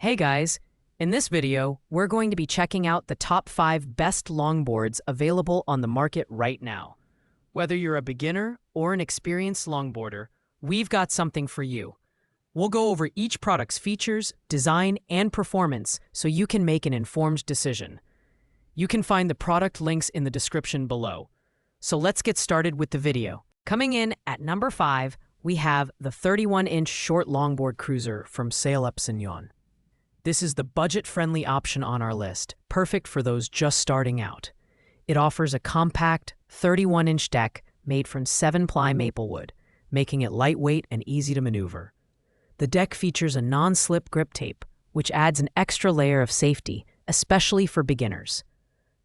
Hey guys, in this video, we're going to be checking out the top 5 best longboards available on the market right now. Whether you're a beginner or an experienced longboarder, we've got something for you. We'll go over each product's features, design, and performance so you can make an informed decision. You can find the product links in the description below. So let's get started with the video. Coming in at number 5, we have the 31-inch short longboard cruiser from Skateboards. This is the budget-friendly option on our list, perfect for those just starting out. It offers a compact 31-inch deck made from 7-ply maple wood, making it lightweight and easy to maneuver. The deck features a non-slip grip tape, which adds an extra layer of safety, especially for beginners.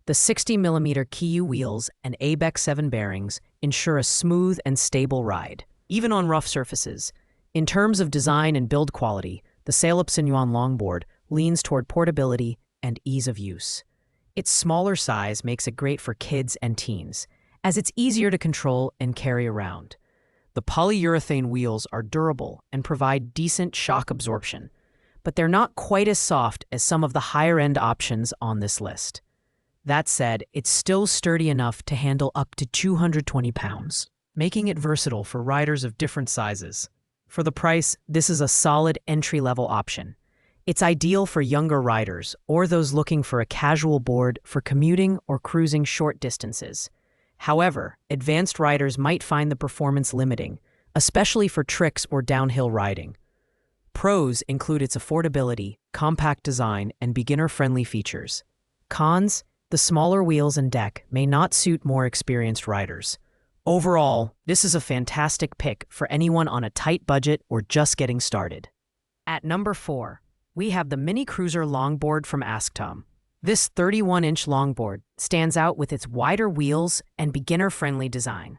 The 60mm KU wheels and ABEC 7 bearings ensure a smooth and stable ride, even on rough surfaces. In terms of design and build quality, the Skateboards longboard leans toward portability and ease of use. Its smaller size makes it great for kids and teens, as it's easier to control and carry around. The polyurethane wheels are durable and provide decent shock absorption, but they're not quite as soft as some of the higher-end options on this list. That said, it's still sturdy enough to handle up to 220 pounds, making it versatile for riders of different sizes. For the price, this is a solid entry-level option. It's ideal for younger riders or those looking for a casual board for commuting or cruising short distances. However, advanced riders might find the performance limiting, especially for tricks or downhill riding. Pros include its affordability, compact design, and beginner-friendly features. Cons: the smaller wheels and deck may not suit more experienced riders. Overall, this is a fantastic pick for anyone on a tight budget or just getting started. At number 4, we have the Mini Cruiser Longboard from Skateboards. This 31-inch longboard stands out with its wider wheels and beginner-friendly design.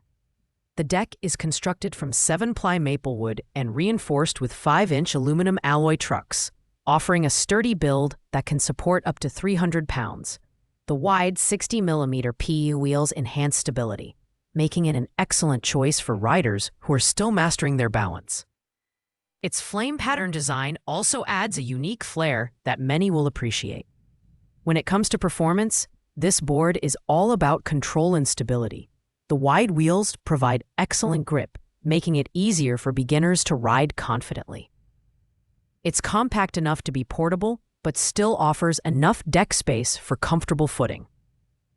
The deck is constructed from 7-ply maple wood and reinforced with 5-inch aluminum alloy trucks, offering a sturdy build that can support up to 300 pounds. The wide 60mm PU wheels enhance stability, making it an excellent choice for riders who are still mastering their balance. Its flame pattern design also adds a unique flair that many will appreciate. When it comes to performance, this board is all about control and stability. The wide wheels provide excellent grip, making it easier for beginners to ride confidently. It's compact enough to be portable, but still offers enough deck space for comfortable footing.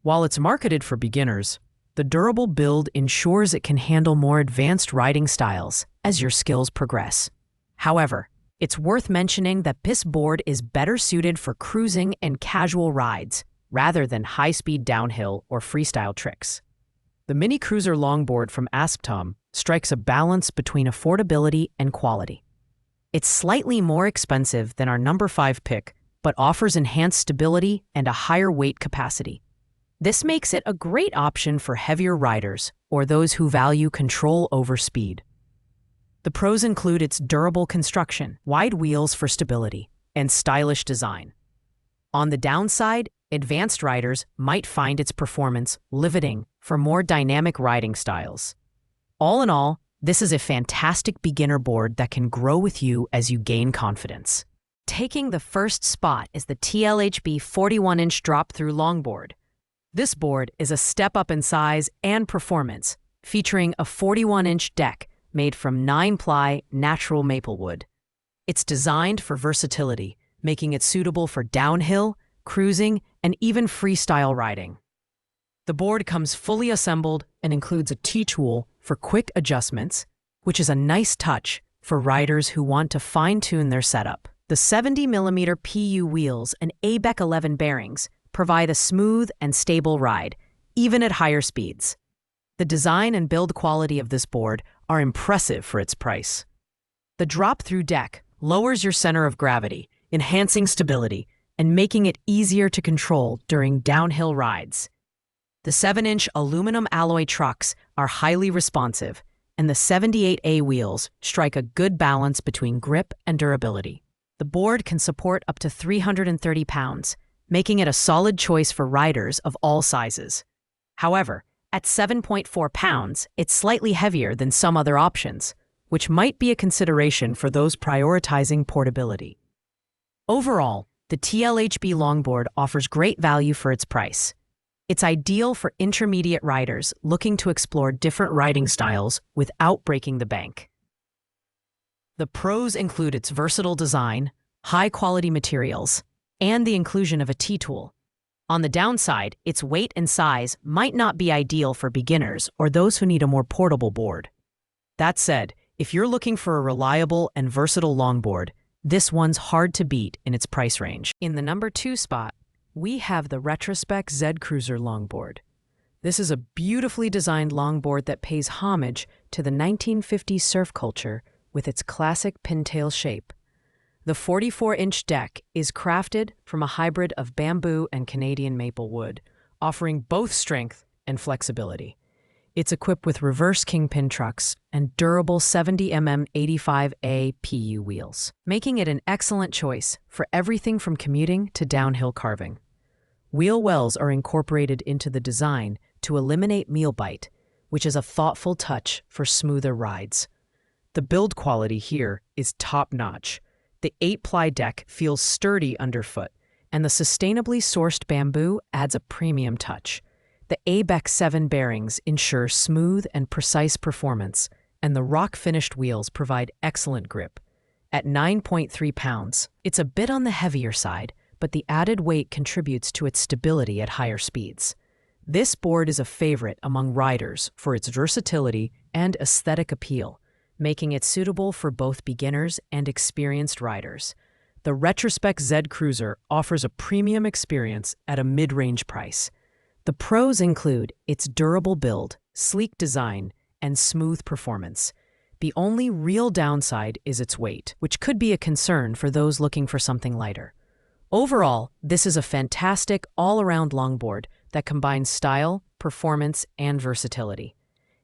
While it's marketed for beginners, the durable build ensures it can handle more advanced riding styles as your skills progress. However, it's worth mentioning that this board is better suited for cruising and casual rides rather than high-speed downhill or freestyle tricks. The Mini Cruiser Longboard from Skateboards strikes a balance between affordability and quality. It's slightly more expensive than our number 5 pick, but offers enhanced stability and a higher weight capacity. This makes it a great option for heavier riders or those who value control over speed. The pros include its durable construction, wide wheels for stability, and stylish design. On the downside, advanced riders might find its performance limiting for more dynamic riding styles. All in all, this is a fantastic beginner board that can grow with you as you gain confidence. Taking the first spot is the TLHB 41-inch drop-through longboard. This board is a step up in size and performance, featuring a 41-inch deck made from 9-ply natural maple wood. It's designed for versatility, making it suitable for downhill, cruising, and even freestyle riding. The board comes fully assembled and includes a T-tool for quick adjustments, which is a nice touch for riders who want to fine-tune their setup. The 70mm PU wheels and ABEC 11 bearings provide a smooth and stable ride, even at higher speeds. The design and build quality of this board are impressive for its price. The drop-through deck lowers your center of gravity, enhancing stability and making it easier to control during downhill rides. The 7-inch aluminum alloy trucks are highly responsive, and the 78A wheels strike a good balance between grip and durability. The board can support up to 330 pounds, making it a solid choice for riders of all sizes. However, at 7.4 pounds, it's slightly heavier than some other options, which might be a consideration for those prioritizing portability. Overall, the TLHB Longboard offers great value for its price. It's ideal for intermediate riders looking to explore different riding styles without breaking the bank. The pros include its versatile design, high-quality materials, and the inclusion of a T-tool. On the downside, its weight and size might not be ideal for beginners or those who need a more portable board. That said, if you're looking for a reliable and versatile longboard, this one's hard to beat in its price range. In the number 2 spot, we have the Retrospec Z Cruiser Longboard. This is a beautifully designed longboard that pays homage to the 1950s surf culture with its classic pintail shape. The 44-inch deck is crafted from a hybrid of bamboo and Canadian maple wood, offering both strength and flexibility. It's equipped with reverse kingpin trucks and durable 70mm 85A PU wheels, making it an excellent choice for everything from commuting to downhill carving. Wheel wells are incorporated into the design to eliminate meal bite, which is a thoughtful touch for smoother rides. The build quality here is top-notch. The 8-ply deck feels sturdy underfoot, and the sustainably sourced bamboo adds a premium touch. The ABEC 7 bearings ensure smooth and precise performance, and the rock-finished wheels provide excellent grip. At 9.3 pounds, it's a bit on the heavier side, but the added weight contributes to its stability at higher speeds. This board is a favorite among riders for its versatility and aesthetic appeal, making it suitable for both beginners and experienced riders. The Retrospec Z Cruiser offers a premium experience at a mid-range price. The pros include its durable build, sleek design, and smooth performance. The only real downside is its weight, which could be a concern for those looking for something lighter. Overall, this is a fantastic all-around longboard that combines style, performance, and versatility.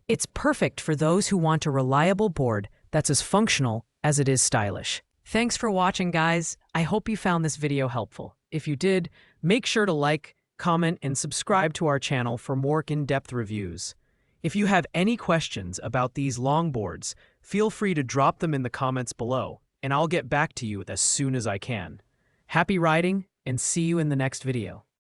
It's perfect for those who want a reliable board that's as functional as it is stylish. Thanks for watching, guys. I hope you found this video helpful. If you did, make sure to like, comment, and subscribe to our channel for more in-depth reviews. If you have any questions about these longboards, feel free to drop them in the comments below, and I'll get back to you as soon as I can. Happy riding, and see you in the next video.